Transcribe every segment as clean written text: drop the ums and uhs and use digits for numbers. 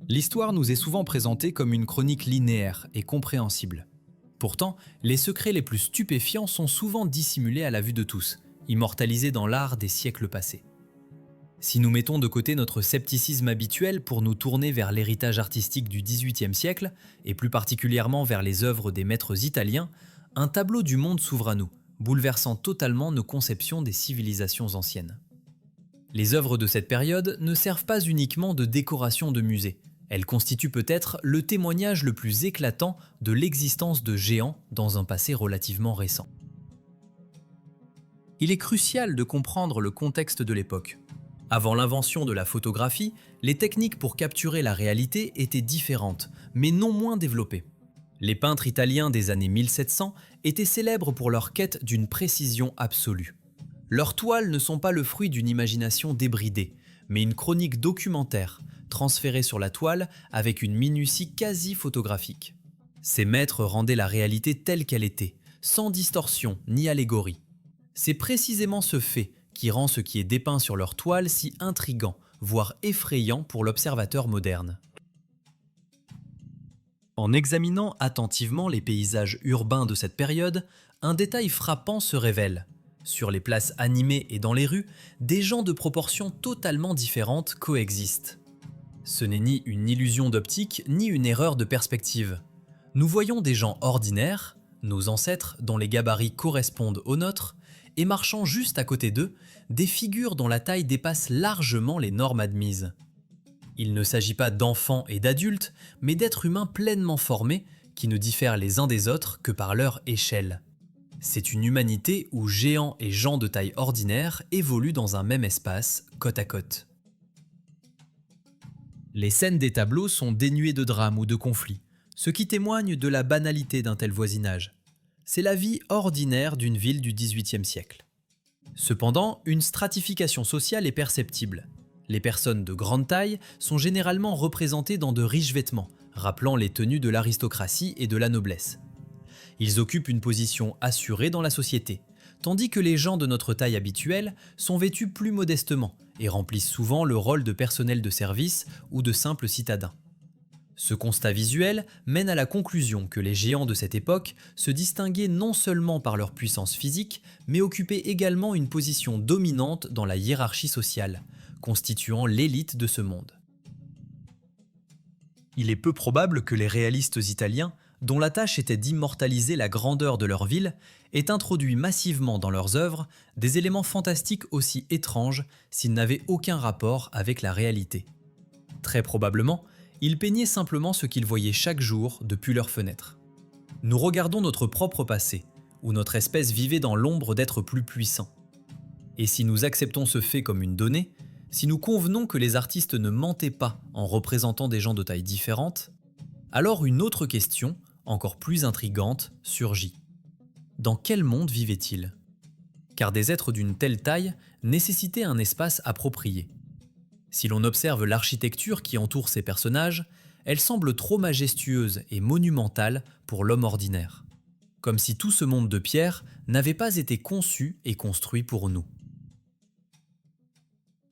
L'histoire nous est souvent présentée comme une chronique linéaire et compréhensible. Pourtant, les secrets les plus stupéfiants sont souvent dissimulés à la vue de tous, immortalisés dans l'art des siècles passés. Si nous mettons de côté notre scepticisme habituel pour nous tourner vers l'héritage artistique du XVIIIe siècle, et plus particulièrement vers les œuvres des maîtres italiens, un tableau du monde s'ouvre à nous, bouleversant totalement nos conceptions des civilisations anciennes. Les œuvres de cette période ne servent pas uniquement de décoration de musée. Elles constituent peut-être le témoignage le plus éclatant de l'existence de géants dans un passé relativement récent. Il est crucial de comprendre le contexte de l'époque. Avant l'invention de la photographie, les techniques pour capturer la réalité étaient différentes, mais non moins développées. Les peintres italiens des années 1700 étaient célèbres pour leur quête d'une précision absolue. Leurs toiles ne sont pas le fruit d'une imagination débridée, mais une chronique documentaire, transférée sur la toile avec une minutie quasi photographique. Ces maîtres rendaient la réalité telle qu'elle était, sans distorsion ni allégorie. C'est précisément ce fait qui rend ce qui est dépeint sur leur toile si intrigant, voire effrayant pour l'observateur moderne. En examinant attentivement les paysages urbains de cette période, un détail frappant se révèle. Sur les places animées et dans les rues, des gens de proportions totalement différentes coexistent. Ce n'est ni une illusion d'optique, ni une erreur de perspective. Nous voyons des gens ordinaires, nos ancêtres dont les gabarits correspondent aux nôtres, et marchant juste à côté d'eux, des figures dont la taille dépasse largement les normes admises. Il ne s'agit pas d'enfants et d'adultes, mais d'êtres humains pleinement formés, qui ne diffèrent les uns des autres que par leur échelle. C'est une humanité où géants et gens de taille ordinaire évoluent dans un même espace, côte à côte. Les scènes des tableaux sont dénuées de drame ou de conflit, ce qui témoigne de la banalité d'un tel voisinage. C'est la vie ordinaire d'une ville du XVIIIe siècle. Cependant, une stratification sociale est perceptible. Les personnes de grande taille sont généralement représentées dans de riches vêtements, rappelant les tenues de l'aristocratie et de la noblesse. Ils occupent une position assurée dans la société, tandis que les gens de notre taille habituelle sont vêtus plus modestement et remplissent souvent le rôle de personnel de service ou de simples citadins. Ce constat visuel mène à la conclusion que les géants de cette époque se distinguaient non seulement par leur puissance physique, mais occupaient également une position dominante dans la hiérarchie sociale, constituant l'élite de ce monde. Il est peu probable que les réalistes italiens, dont la tâche était d'immortaliser la grandeur de leur ville, aient introduit massivement dans leurs œuvres des éléments fantastiques aussi étranges s'ils n'avaient aucun rapport avec la réalité. Très probablement, ils peignaient simplement ce qu'ils voyaient chaque jour depuis leurs fenêtres. Nous regardons notre propre passé, où notre espèce vivait dans l'ombre d'êtres plus puissants. Et si nous acceptons ce fait comme une donnée, si nous convenons que les artistes ne mentaient pas en représentant des gens de taille différente, alors une autre question, encore plus intrigante, surgit. Dans quel monde vivaient-ils ? Car des êtres d'une telle taille nécessitaient un espace approprié. Si l'on observe l'architecture qui entoure ces personnages, elle semble trop majestueuse et monumentale pour l'homme ordinaire. Comme si tout ce monde de pierre n'avait pas été conçu et construit pour nous.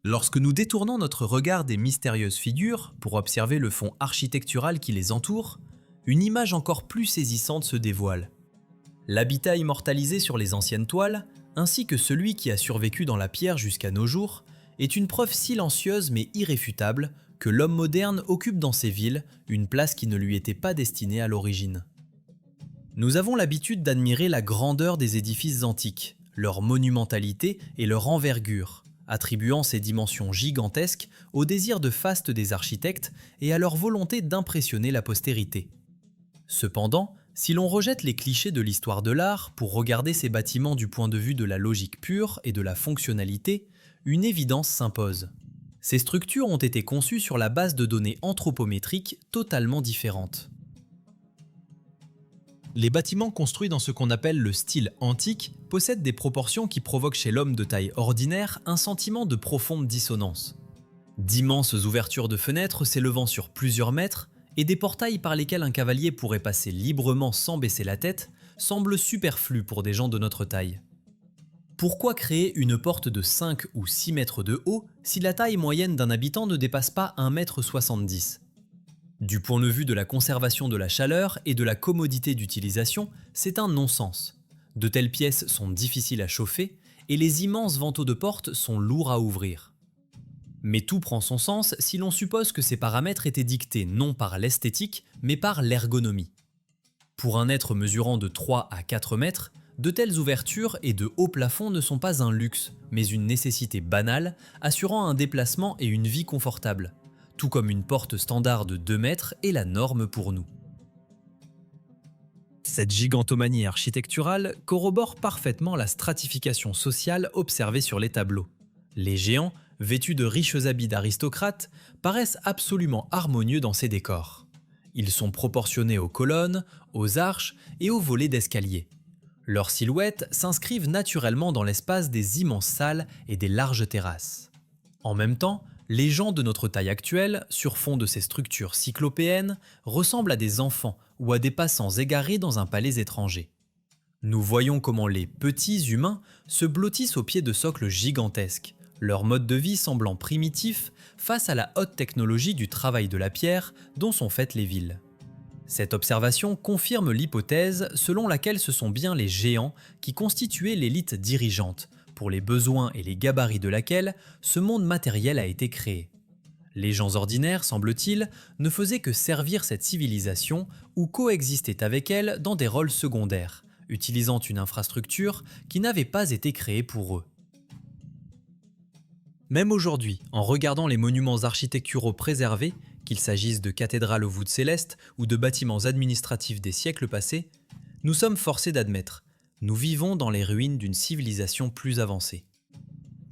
Lorsque nous détournons notre regard des mystérieuses figures pour observer le fond architectural qui les entoure, une image encore plus saisissante se dévoile. L'habitat immortalisé sur les anciennes toiles, ainsi que celui qui a survécu dans la pierre jusqu'à nos jours, est une preuve silencieuse mais irréfutable que l'homme moderne occupe dans ces villes une place qui ne lui était pas destinée à l'origine. Nous avons l'habitude d'admirer la grandeur des édifices antiques, leur monumentalité et leur envergure, attribuant ces dimensions gigantesques au désir de faste des architectes et à leur volonté d'impressionner la postérité. Cependant, si l'on rejette les clichés de l'histoire de l'art pour regarder ces bâtiments du point de vue de la logique pure et de la fonctionnalité, une évidence s'impose. Ces structures ont été conçues sur la base de données anthropométriques totalement différentes. Les bâtiments construits dans ce qu'on appelle le style antique possèdent des proportions qui provoquent chez l'homme de taille ordinaire un sentiment de profonde dissonance. D'immenses ouvertures de fenêtres s'élevant sur plusieurs mètres et des portails par lesquels un cavalier pourrait passer librement sans baisser la tête semblent superflus pour des gens de notre taille. Pourquoi créer une porte de 5 ou 6 mètres de haut si la taille moyenne d'un habitant ne dépasse pas 1,70 m ? Du point de vue de la conservation de la chaleur et de la commodité d'utilisation, c'est un non-sens. De telles pièces sont difficiles à chauffer et les immenses vantaux de porte sont lourds à ouvrir. Mais tout prend son sens si l'on suppose que ces paramètres étaient dictés non par l'esthétique, mais par l'ergonomie. Pour un être mesurant de 3 à 4 mètres, de telles ouvertures et de hauts plafonds ne sont pas un luxe, mais une nécessité banale, assurant un déplacement et une vie confortable, tout comme une porte standard de 2 mètres est la norme pour nous. Cette gigantomanie architecturale corrobore parfaitement la stratification sociale observée sur les tableaux. Les géants, vêtus de riches habits d'aristocrates, paraissent absolument harmonieux dans ces décors. Ils sont proportionnés aux colonnes, aux arches et aux volets d'escalier. Leurs silhouettes s'inscrivent naturellement dans l'espace des immenses salles et des larges terrasses. En même temps, les gens de notre taille actuelle, sur fond de ces structures cyclopéennes, ressemblent à des enfants ou à des passants égarés dans un palais étranger. Nous voyons comment les petits humains se blottissent au pied de socles gigantesques, leur mode de vie semblant primitif face à la haute technologie du travail de la pierre dont sont faites les villes. Cette observation confirme l'hypothèse selon laquelle ce sont bien les géants qui constituaient l'élite dirigeante, pour les besoins et les gabarits de laquelle ce monde matériel a été créé. Les gens ordinaires, semble-t-il, ne faisaient que servir cette civilisation ou coexistaient avec elle dans des rôles secondaires, utilisant une infrastructure qui n'avait pas été créée pour eux. Même aujourd'hui, en regardant les monuments architecturaux préservés, qu'il s'agisse de cathédrales aux voûtes célestes ou de bâtiments administratifs des siècles passés, nous sommes forcés d'admettre, nous vivons dans les ruines d'une civilisation plus avancée.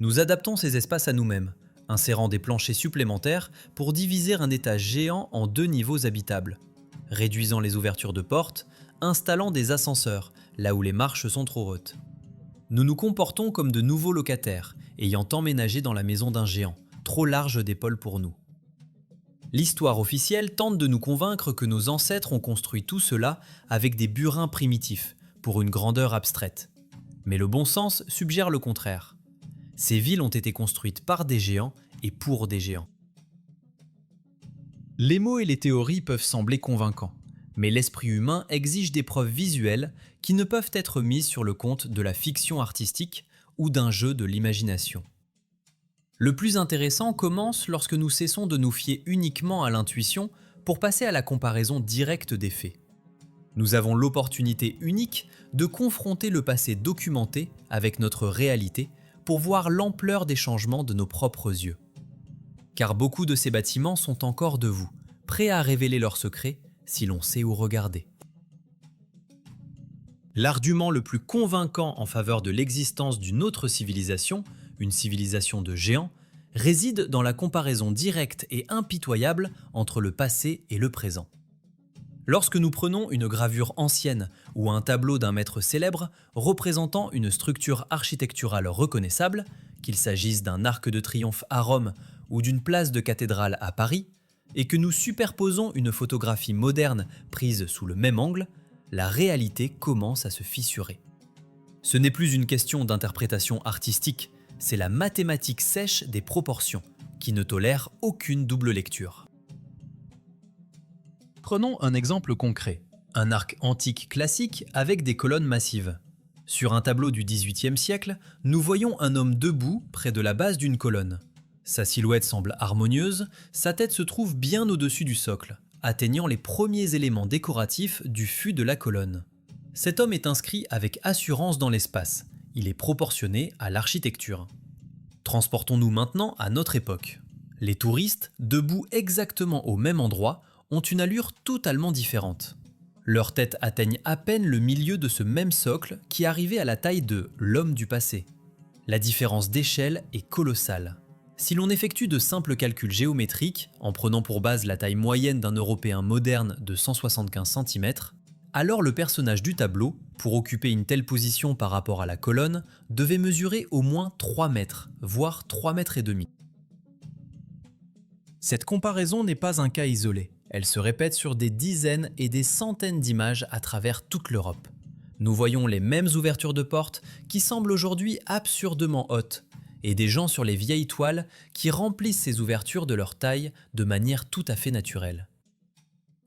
Nous adaptons ces espaces à nous-mêmes, insérant des planchers supplémentaires pour diviser un étage géant en 2 niveaux habitables, réduisant les ouvertures de portes, installant des ascenseurs là où les marches sont trop hautes. Nous nous comportons comme de nouveaux locataires, ayant emménagé dans la maison d'un géant, trop large d'épaules pour nous. L'histoire officielle tente de nous convaincre que nos ancêtres ont construit tout cela avec des burins primitifs, pour une grandeur abstraite. Mais le bon sens suggère le contraire. Ces villes ont été construites par des géants et pour des géants. Les mots et les théories peuvent sembler convaincants, mais l'esprit humain exige des preuves visuelles qui ne peuvent être mises sur le compte de la fiction artistique ou d'un jeu de l'imagination. Le plus intéressant commence lorsque nous cessons de nous fier uniquement à l'intuition pour passer à la comparaison directe des faits. Nous avons l'opportunité unique de confronter le passé documenté avec notre réalité pour voir l'ampleur des changements de nos propres yeux. Car beaucoup de ces bâtiments sont encore debout, prêts à révéler leurs secrets si l'on sait où regarder. L'argument le plus convaincant en faveur de l'existence d'une autre civilisation, une civilisation de géants, réside dans la comparaison directe et impitoyable entre le passé et le présent. Lorsque nous prenons une gravure ancienne ou un tableau d'un maître célèbre représentant une structure architecturale reconnaissable, qu'il s'agisse d'un arc de triomphe à Rome ou d'une place de cathédrale à Paris, et que nous superposons une photographie moderne prise sous le même angle, la réalité commence à se fissurer. Ce n'est plus une question d'interprétation artistique, c'est la mathématique sèche des proportions, qui ne tolère aucune double lecture. Prenons un exemple concret, un arc antique classique avec des colonnes massives. Sur un tableau du XVIIIe siècle, nous voyons un homme debout près de la base d'une colonne. Sa silhouette semble harmonieuse, sa tête se trouve bien au-dessus du socle, atteignant les premiers éléments décoratifs du fût de la colonne. Cet homme est inscrit avec assurance dans l'espace, il est proportionné à l'architecture. Transportons-nous maintenant à notre époque. Les touristes, debout exactement au même endroit, ont une allure totalement différente. Leurs têtes atteignent à peine le milieu de ce même socle qui arrivait à la taille de l'homme du passé. La différence d'échelle est colossale. Si l'on effectue de simples calculs géométriques, en prenant pour base la taille moyenne d'un Européen moderne de 175 cm, alors le personnage du tableau, pour occuper une telle position par rapport à la colonne, devait mesurer au moins 3 mètres, voire 3 mètres et demi. Cette comparaison n'est pas un cas isolé. Elle se répète sur des dizaines et des centaines d'images à travers toute l'Europe. Nous voyons les mêmes ouvertures de portes qui semblent aujourd'hui absurdement hautes, et des gens sur les vieilles toiles qui remplissent ces ouvertures de leur taille de manière tout à fait naturelle.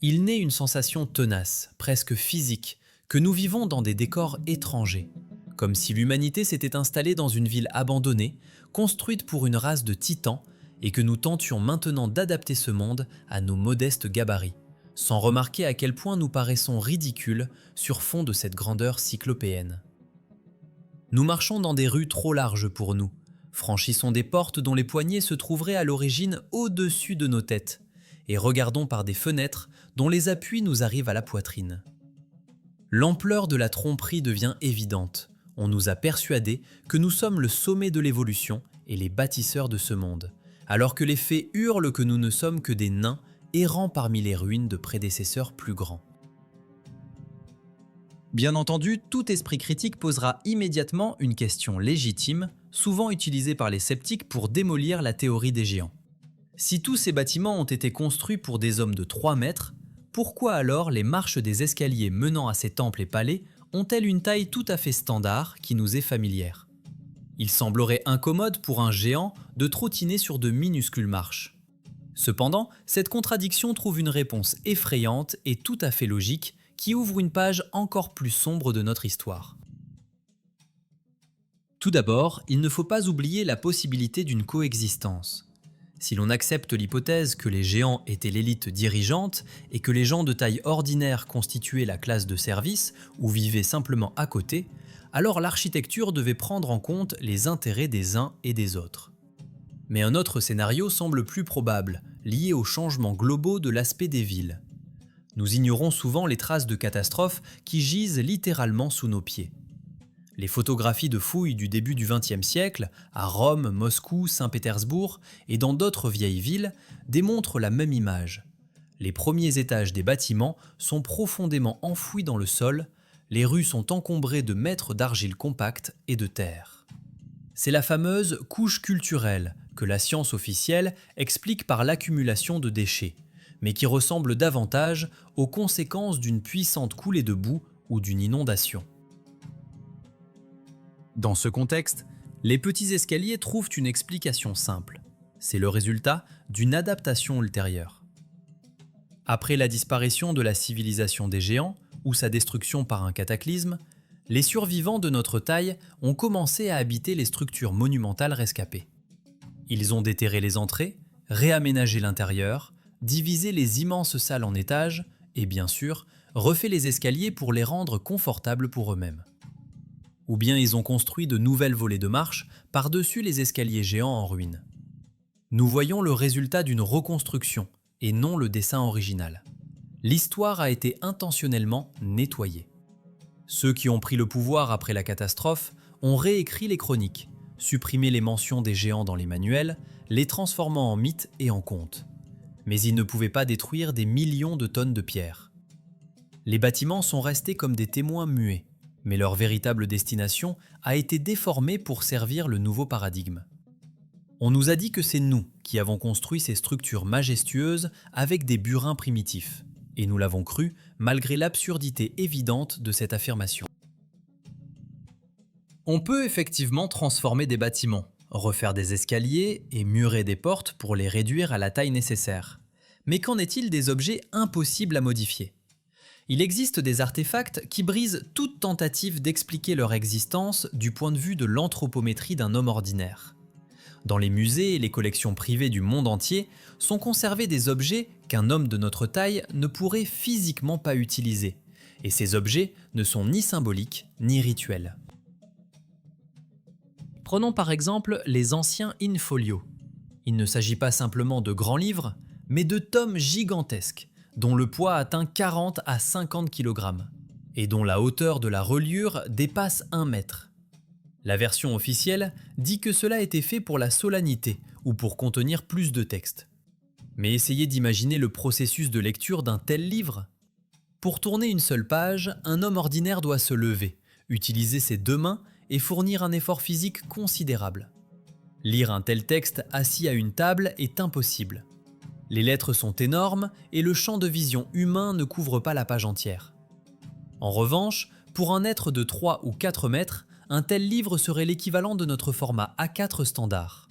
Il naît une sensation tenace, presque physique, que nous vivons dans des décors étrangers, comme si l'humanité s'était installée dans une ville abandonnée, construite pour une race de titans, et que nous tentions maintenant d'adapter ce monde à nos modestes gabarits, sans remarquer à quel point nous paraissons ridicules sur fond de cette grandeur cyclopéenne. Nous marchons dans des rues trop larges pour nous, franchissons des portes dont les poignées se trouveraient à l'origine au-dessus de nos têtes, et regardons par des fenêtres dont les appuis nous arrivent à la poitrine. L'ampleur de la tromperie devient évidente. On nous a persuadés que nous sommes le sommet de l'évolution et les bâtisseurs de ce monde, alors que les faits hurlent que nous ne sommes que des nains errant parmi les ruines de prédécesseurs plus grands. Bien entendu, tout esprit critique posera immédiatement une question légitime, souvent utilisée par les sceptiques pour démolir la théorie des géants. Si tous ces bâtiments ont été construits pour des hommes de 3 mètres, pourquoi alors les marches des escaliers menant à ces temples et palais ont-elles une taille tout à fait standard qui nous est familière? Il semblerait incommode pour un géant de trottiner sur de minuscules marches. Cependant, cette contradiction trouve une réponse effrayante et tout à fait logique qui ouvre une page encore plus sombre de notre histoire. Tout d'abord, il ne faut pas oublier la possibilité d'une coexistence. Si l'on accepte l'hypothèse que les géants étaient l'élite dirigeante et que les gens de taille ordinaire constituaient la classe de service ou vivaient simplement à côté, alors l'architecture devait prendre en compte les intérêts des uns et des autres. Mais un autre scénario semble plus probable, lié aux changements globaux de l'aspect des villes. Nous ignorons souvent les traces de catastrophes qui gisent littéralement sous nos pieds. Les photographies de fouilles du début du XXe siècle, à Rome, Moscou, Saint-Pétersbourg et dans d'autres vieilles villes, démontrent la même image. Les premiers étages des bâtiments sont profondément enfouis dans le sol, les rues sont encombrées de mètres d'argile compacte et de terre. C'est la fameuse couche culturelle que la science officielle explique par l'accumulation de déchets, mais qui ressemble davantage aux conséquences d'une puissante coulée de boue ou d'une inondation. Dans ce contexte, les petits escaliers trouvent une explication simple. C'est le résultat d'une adaptation ultérieure. Après la disparition de la civilisation des géants ou sa destruction par un cataclysme, les survivants de notre taille ont commencé à habiter les structures monumentales rescapées. Ils ont déterré les entrées, réaménagé l'intérieur, divisé les immenses salles en étages et bien sûr, refait les escaliers pour les rendre confortables pour eux-mêmes. Ou bien ils ont construit de nouvelles volées de marche par-dessus les escaliers géants en ruine. Nous voyons le résultat d'une reconstruction et non le dessin original. L'histoire a été intentionnellement nettoyée. Ceux qui ont pris le pouvoir après la catastrophe ont réécrit les chroniques, supprimé les mentions des géants dans les manuels, les transformant en mythes et en contes. Mais ils ne pouvaient pas détruire des millions de tonnes de pierres. Les bâtiments sont restés comme des témoins muets, mais leur véritable destination a été déformée pour servir le nouveau paradigme. On nous a dit que c'est nous qui avons construit ces structures majestueuses avec des burins primitifs, et nous l'avons cru malgré l'absurdité évidente de cette affirmation. On peut effectivement transformer des bâtiments, refaire des escaliers et murer des portes pour les réduire à la taille nécessaire. Mais qu'en est-il des objets impossibles à modifier ? Il existe des artefacts qui brisent toute tentative d'expliquer leur existence du point de vue de l'anthropométrie d'un homme ordinaire. Dans les musées et les collections privées du monde entier sont conservés des objets qu'un homme de notre taille ne pourrait physiquement pas utiliser, et ces objets ne sont ni symboliques ni rituels. Prenons par exemple les anciens in-folio. Il ne s'agit pas simplement de grands livres, mais de tomes gigantesques, dont le poids atteint 40 à 50 kg, et dont la hauteur de la reliure dépasse 1 mètre. La version officielle dit que cela a été fait pour la solennité ou pour contenir plus de texte. Mais essayez d'imaginer le processus de lecture d'un tel livre. Pour tourner une seule page, un homme ordinaire doit se lever, utiliser ses 2 mains et fournir un effort physique considérable. Lire un tel texte assis à une table est impossible. Les lettres sont énormes et le champ de vision humain ne couvre pas la page entière. En revanche, pour un être de 3 ou 4 mètres, un tel livre serait l'équivalent de notre format A4 standard.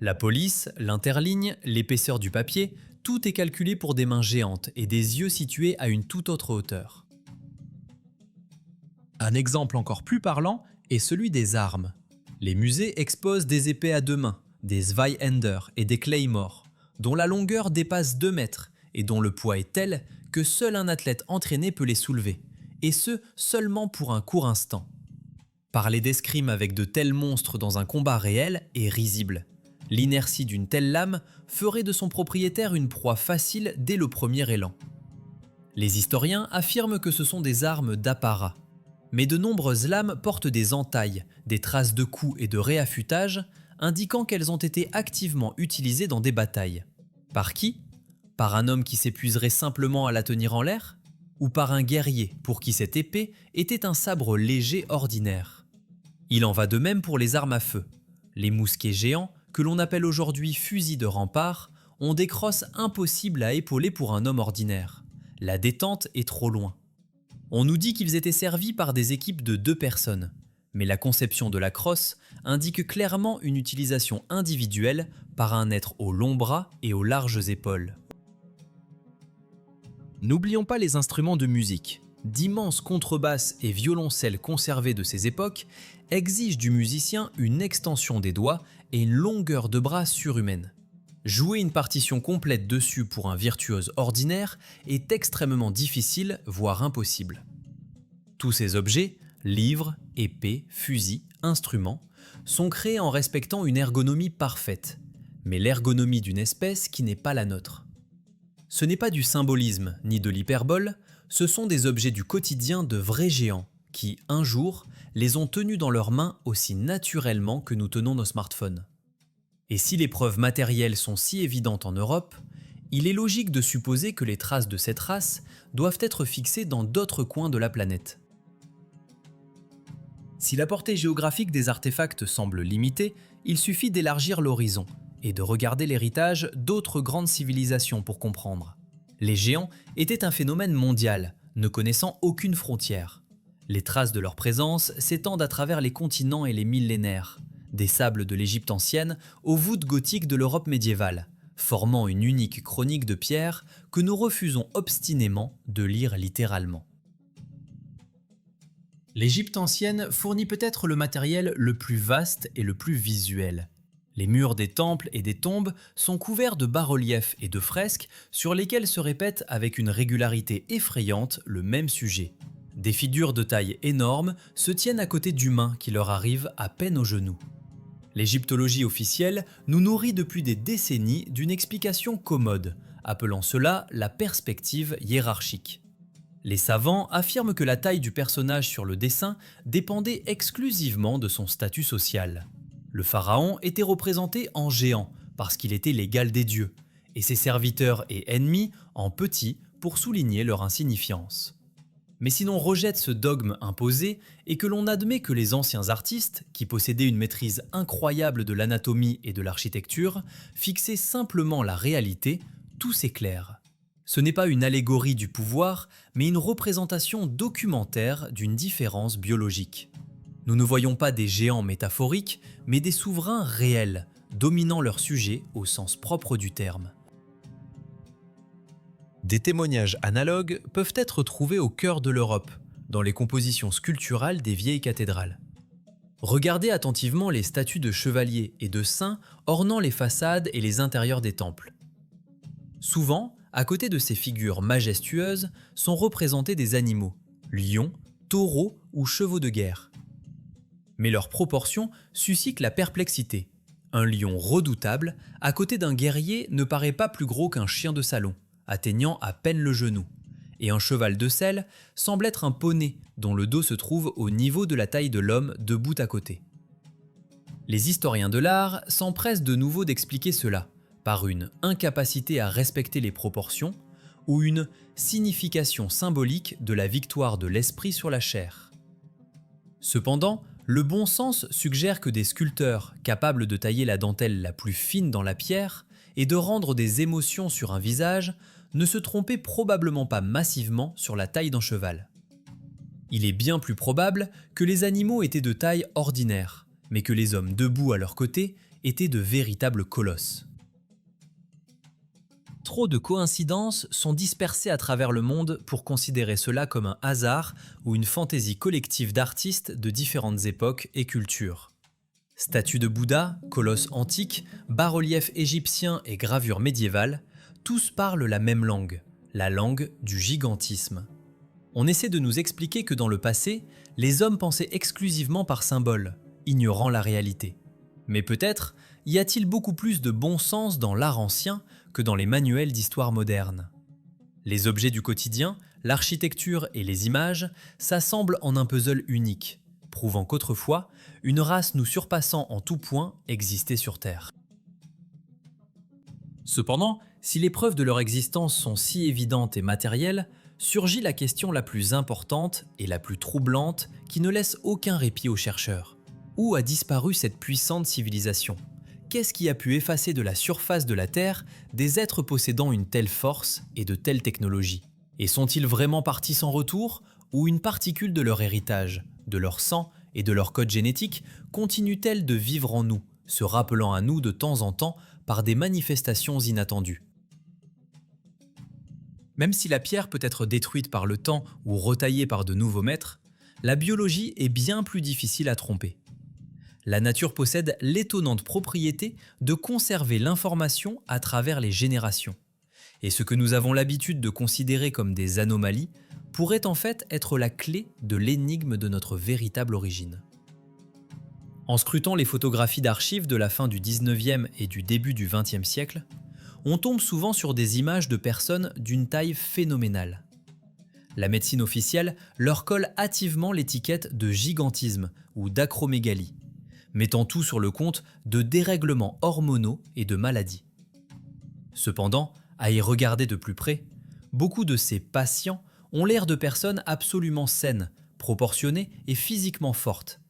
La police, l'interligne, l'épaisseur du papier, Tout est calculé pour des mains géantes et des yeux situés à une toute autre hauteur. Un exemple encore plus parlant est celui des armes. Les musées exposent des épées à deux mains, des Zweihander et des Claymore, dont la longueur dépasse 2 mètres et dont le poids est tel que seul un athlète entraîné peut les soulever, et ce seulement pour un court instant. Parler d'escrime avec de tels monstres dans un combat réel est risible. L'inertie d'une telle lame ferait de son propriétaire une proie facile dès le premier élan. Les historiens affirment que ce sont des armes d'apparat, mais de nombreuses lames portent des entailles, des traces de coups et de réaffûtage, indiquant qu'elles ont été activement utilisées dans des batailles. Par qui ? Par un homme qui s'épuiserait simplement à la tenir en l'air ? Ou par un guerrier pour qui cette épée était un sabre léger ordinaire ? Il en va de même pour les armes à feu. Les mousquets géants, que l'on appelle aujourd'hui fusils de rempart, ont des crosses impossibles à épauler pour un homme ordinaire. La détente est trop loin. On nous dit qu'ils étaient servis par des équipes de 2 personnes, mais la conception de la crosse indique clairement une utilisation individuelle par un être aux longs bras et aux larges épaules. N'oublions pas les instruments de musique. D'immenses contrebasses et violoncelles conservés de ces époques exigent du musicien une extension des doigts et une longueur de bras surhumaine. Jouer une partition complète dessus pour un virtuose ordinaire est extrêmement difficile, voire impossible. Tous ces objets, livres, épées, fusils, instruments, sont créés en respectant une ergonomie parfaite, mais l'ergonomie d'une espèce qui n'est pas la nôtre. Ce n'est pas du symbolisme ni de l'hyperbole, ce sont des objets du quotidien de vrais géants qui, un jour, les ont tenus dans leurs mains aussi naturellement que nous tenons nos smartphones. Et si les preuves matérielles sont si évidentes en Europe, il est logique de supposer que les traces de cette race doivent être fixées dans d'autres coins de la planète. Si la portée géographique des artefacts semble limitée, il suffit d'élargir l'horizon et de regarder l'héritage d'autres grandes civilisations pour comprendre. Les géants étaient un phénomène mondial, ne connaissant aucune frontière. Les traces de leur présence s'étendent à travers les continents et les millénaires, des sables de l'Égypte ancienne aux voûtes gothiques de l'Europe médiévale, formant une unique chronique de pierre que nous refusons obstinément de lire littéralement. L'Égypte ancienne fournit peut-être le matériel le plus vaste et le plus visuel. Les murs des temples et des tombes sont couverts de bas-reliefs et de fresques sur lesquels se répète avec une régularité effrayante le même sujet. Des figures de taille énorme se tiennent à côté d'humains qui leur arrivent à peine aux genoux. L'égyptologie officielle nous nourrit depuis des décennies d'une explication commode, appelant cela la perspective hiérarchique. Les savants affirment que la taille du personnage sur le dessin dépendait exclusivement de son statut social. Le pharaon était représenté en géant parce qu'il était l'égal des dieux, et ses serviteurs et ennemis en petit pour souligner leur insignifiance. Mais si l'on rejette ce dogme imposé et que l'on admet que les anciens artistes, qui possédaient une maîtrise incroyable de l'anatomie et de l'architecture, fixaient simplement la réalité, tout s'éclaire. Ce n'est pas une allégorie du pouvoir, mais une représentation documentaire d'une différence biologique. Nous ne voyons pas des géants métaphoriques, mais des souverains réels, dominant leur sujet au sens propre du terme. Des témoignages analogues peuvent être trouvés au cœur de l'Europe, dans les compositions sculpturales des vieilles cathédrales. Regardez attentivement les statues de chevaliers et de saints ornant les façades et les intérieurs des temples. Souvent, à côté de ces figures majestueuses, sont représentés des animaux, lions, taureaux ou chevaux de guerre. Mais leur proportion suscite la perplexité. Un lion redoutable, à côté d'un guerrier, ne paraît pas plus gros qu'un chien de salon, atteignant à peine le genou. Et un cheval de selle semble être un poney dont le dos se trouve au niveau de la taille de l'homme debout à côté. Les historiens de l'art s'empressent de nouveau d'expliquer cela, par une incapacité à respecter les proportions ou une signification symbolique de la victoire de l'esprit sur la chair. Cependant, le bon sens suggère que des sculpteurs capables de tailler la dentelle la plus fine dans la pierre et de rendre des émotions sur un visage ne se trompaient probablement pas massivement sur la taille d'un cheval. Il est bien plus probable que les animaux étaient de taille ordinaire, mais que les hommes debout à leur côté étaient de véritables colosses. Trop de coïncidences sont dispersées à travers le monde pour considérer cela comme un hasard ou une fantaisie collective d'artistes de différentes époques et cultures. Statues de Bouddha, colosses antiques, bas-reliefs égyptiens et gravures médiévales, tous parlent la même langue, la langue du gigantisme. On essaie de nous expliquer que dans le passé, les hommes pensaient exclusivement par symboles, ignorant la réalité. Mais peut-être y a-t-il beaucoup plus de bon sens dans l'art ancien que dans les manuels d'histoire moderne. Les objets du quotidien, l'architecture et les images s'assemblent en un puzzle unique, prouvant qu'autrefois, une race nous surpassant en tout point existait sur Terre. Cependant, si les preuves de leur existence sont si évidentes et matérielles, surgit la question la plus importante et la plus troublante qui ne laisse aucun répit aux chercheurs. Où a disparu cette puissante civilisation ? Qu'est-ce qui a pu effacer de la surface de la Terre des êtres possédant une telle force et de telles technologies? Et sont-ils vraiment partis sans retour, ou une particule de leur héritage, de leur sang et de leur code génétique continue-t-elle de vivre en nous, se rappelant à nous de temps en temps par des manifestations inattendues? Même si la pierre peut être détruite par le temps ou retaillée par de nouveaux maîtres, la biologie est bien plus difficile à tromper. La nature possède l'étonnante propriété de conserver l'information à travers les générations. Et ce que nous avons l'habitude de considérer comme des anomalies pourrait en fait être la clé de l'énigme de notre véritable origine. En scrutant les photographies d'archives de la fin du 19e et du début du 20e siècle, on tombe souvent sur des images de personnes d'une taille phénoménale. La médecine officielle leur colle hâtivement l'étiquette de gigantisme ou d'acromégalie, mettant tout sur le compte de dérèglements hormonaux et de maladies. Cependant, à y regarder de plus près, beaucoup de ces patients ont l'air de personnes absolument saines, proportionnées et physiquement fortes,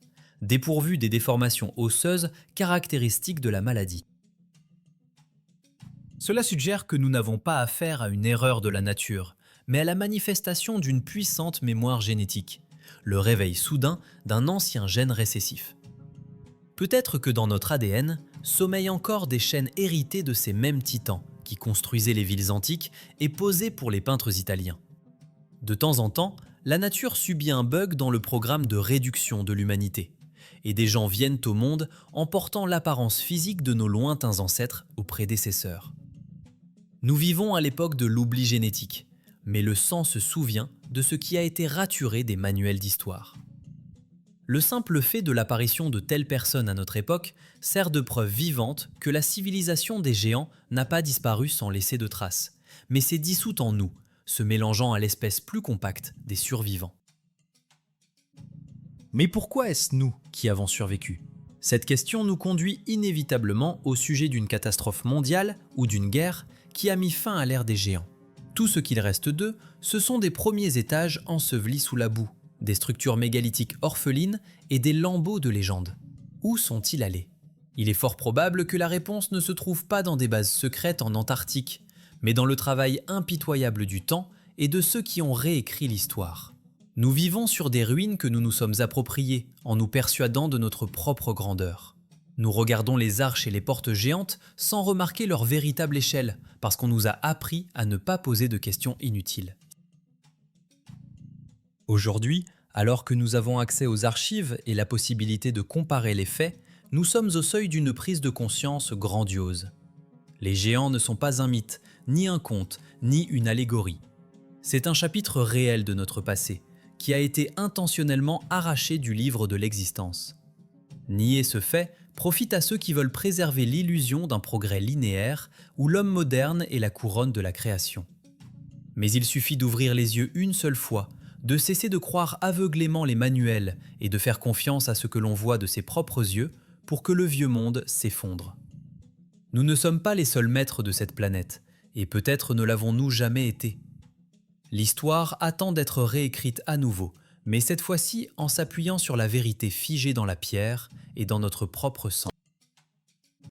dépourvues des déformations osseuses caractéristiques de la maladie. Cela suggère que nous n'avons pas affaire à une erreur de la nature, mais à la manifestation d'une puissante mémoire génétique, le réveil soudain d'un ancien gène récessif. Peut-être que dans notre ADN sommeillent encore des chaînes héritées de ces mêmes titans qui construisaient les villes antiques et posaient pour les peintres italiens. De temps en temps, la nature subit un bug dans le programme de réduction de l'humanité, et des gens viennent au monde en portant l'apparence physique de nos lointains ancêtres ou prédécesseurs. Nous vivons à l'époque de l'oubli génétique, mais le sang se souvient de ce qui a été raturé des manuels d'histoire. Le simple fait de l'apparition de telles personnes à notre époque sert de preuve vivante que la civilisation des géants n'a pas disparu sans laisser de traces, mais s'est dissoute en nous, se mélangeant à l'espèce plus compacte des survivants. Mais pourquoi est-ce nous qui avons survécu ? Cette question nous conduit inévitablement au sujet d'une catastrophe mondiale ou d'une guerre qui a mis fin à l'ère des géants. Tout ce qu'il reste d'eux, ce sont des premiers étages ensevelis sous la boue, des structures mégalithiques orphelines et des lambeaux de légende. Où sont-ils allés ? Il est fort probable que la réponse ne se trouve pas dans des bases secrètes en Antarctique, mais dans le travail impitoyable du temps et de ceux qui ont réécrit l'histoire. Nous vivons sur des ruines que nous nous sommes appropriées en nous persuadant de notre propre grandeur. Nous regardons les arches et les portes géantes sans remarquer leur véritable échelle, parce qu'on nous a appris à ne pas poser de questions inutiles. Aujourd'hui, alors que nous avons accès aux archives et la possibilité de comparer les faits, nous sommes au seuil d'une prise de conscience grandiose. Les géants ne sont pas un mythe, ni un conte, ni une allégorie. C'est un chapitre réel de notre passé, qui a été intentionnellement arraché du livre de l'existence. Nier ce fait profite à ceux qui veulent préserver l'illusion d'un progrès linéaire où l'homme moderne est la couronne de la création. Mais il suffit d'ouvrir les yeux une seule fois, de cesser de croire aveuglément les manuels et de faire confiance à ce que l'on voit de ses propres yeux pour que le vieux monde s'effondre. Nous ne sommes pas les seuls maîtres de cette planète, et peut-être ne l'avons-nous jamais été. L'histoire attend d'être réécrite à nouveau, mais cette fois-ci en s'appuyant sur la vérité figée dans la pierre et dans notre propre sang.